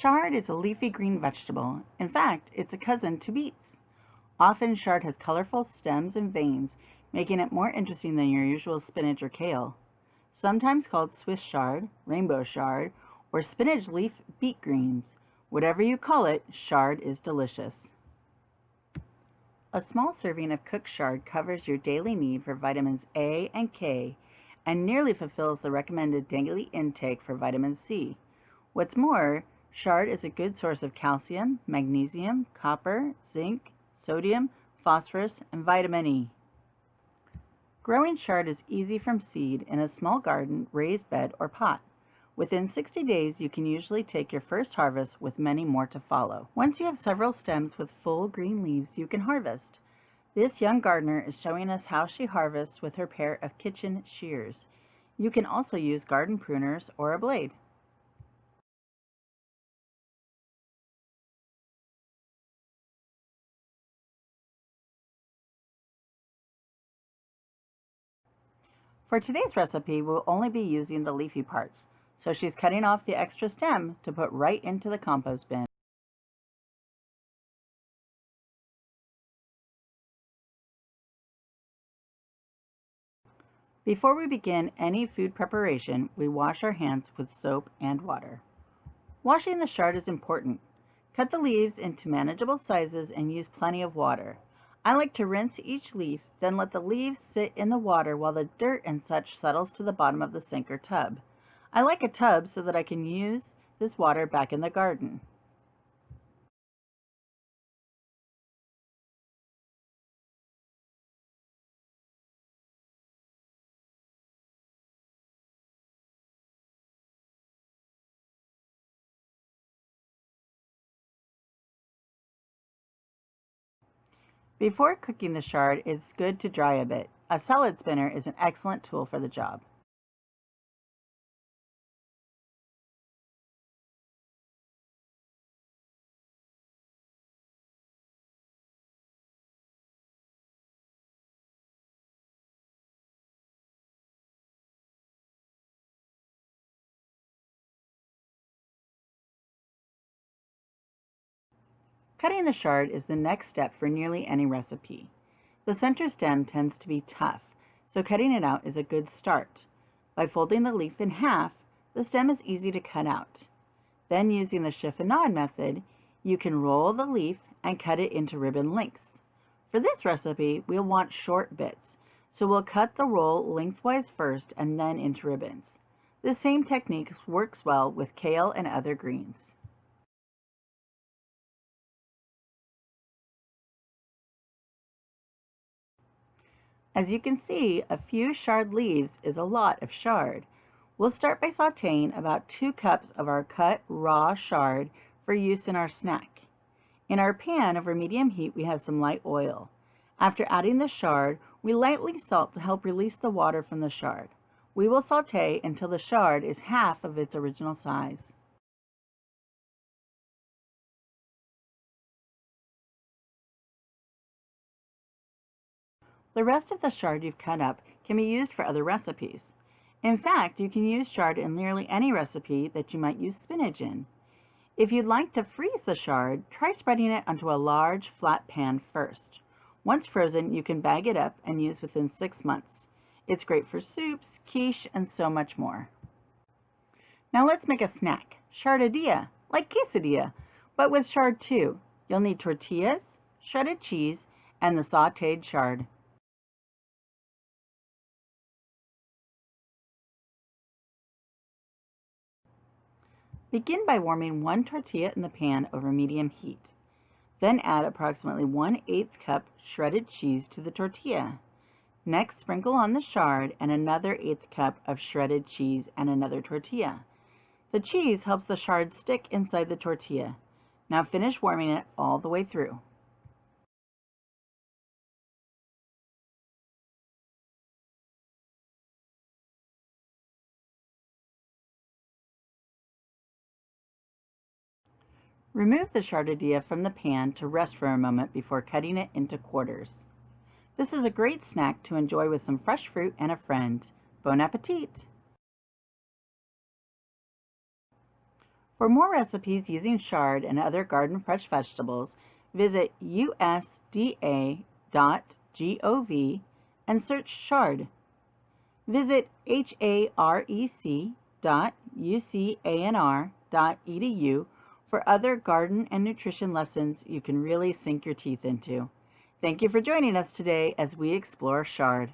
Chard is a leafy green vegetable. In fact, it's a cousin to beets. Often chard has colorful stems and veins, making it more interesting than your usual spinach or kale. Sometimes called Swiss chard, rainbow chard, or spinach-leaf beet greens. Whatever you call it, chard is delicious. A small serving of cooked chard covers your daily need for vitamins A and K and nearly fulfills the recommended daily intake for vitamin C. What's more, chard is a good source of calcium, magnesium, copper, zinc, sodium, phosphorus, and vitamin E. Growing chard is easy from seed in a small garden, raised bed, or pot. Within 60 days, you can usually take your first harvest with many more to follow. Once you have several stems with full green leaves, you can harvest. This young gardener is showing us how she harvests with her pair of kitchen shears. You can also use garden pruners or a blade. For today's recipe, we'll only be using the leafy parts, so she's cutting off the extra stem to put right into the compost bin. Before we begin any food preparation, we wash our hands with soap and water. Washing the chard is important. Cut the leaves into manageable sizes and use plenty of water. I like to rinse each leaf, then let the leaves sit in the water while the dirt and such settles to the bottom of the sink or tub. I like a tub so that I can use this water back in the garden. Before cooking the chard, it's good to dry a bit. A salad spinner is an excellent tool for the job. Cutting the chard is the next step for nearly any recipe. The center stem tends to be tough, so cutting it out is a good start. By folding the leaf in half, the stem is easy to cut out. Then using the chiffonade method, you can roll the leaf and cut it into ribbon lengths. For this recipe, we'll want short bits, so we'll cut the roll lengthwise first and then into ribbons. This same technique works well with kale and other greens. As you can see, a few chard leaves is a lot of chard. We'll start by sauteing about 2 cups of our cut raw chard for use in our snack. In our pan over medium heat, we have some light oil. After adding the chard, we lightly salt to help release the water from the chard. We will saute until the chard is half of its original size. The rest of the chard you've cut up can be used for other recipes. In fact, you can use chard in nearly any recipe that you might use spinach in. If you'd like to freeze the chard, try spreading it onto a large flat pan first. Once frozen, you can bag it up and use within 6 months. It's great for soups, quiche, and so much more. Now let's make a snack, chardadilla, like quesadilla, but with chard too. You'll need tortillas, shredded cheese, and the sauteed chard. Begin by warming 1 tortilla in the pan over medium heat. Then add approximately 1/8 cup shredded cheese to the tortilla. Next, sprinkle on the chard and another 1/8 cup of shredded cheese and another tortilla. The cheese helps the chard stick inside the tortilla. Now finish warming it all the way through. Remove the chardadilla from the pan to rest for a moment before cutting it into quarters. This is a great snack to enjoy with some fresh fruit and a friend. Bon appetit! For more recipes using chard and other garden fresh vegetables, visit usda.gov and search chard. Visit harec.ucanr.edu for other garden and nutrition lessons you can really sink your teeth into. Thank you for joining us today as we explore chard.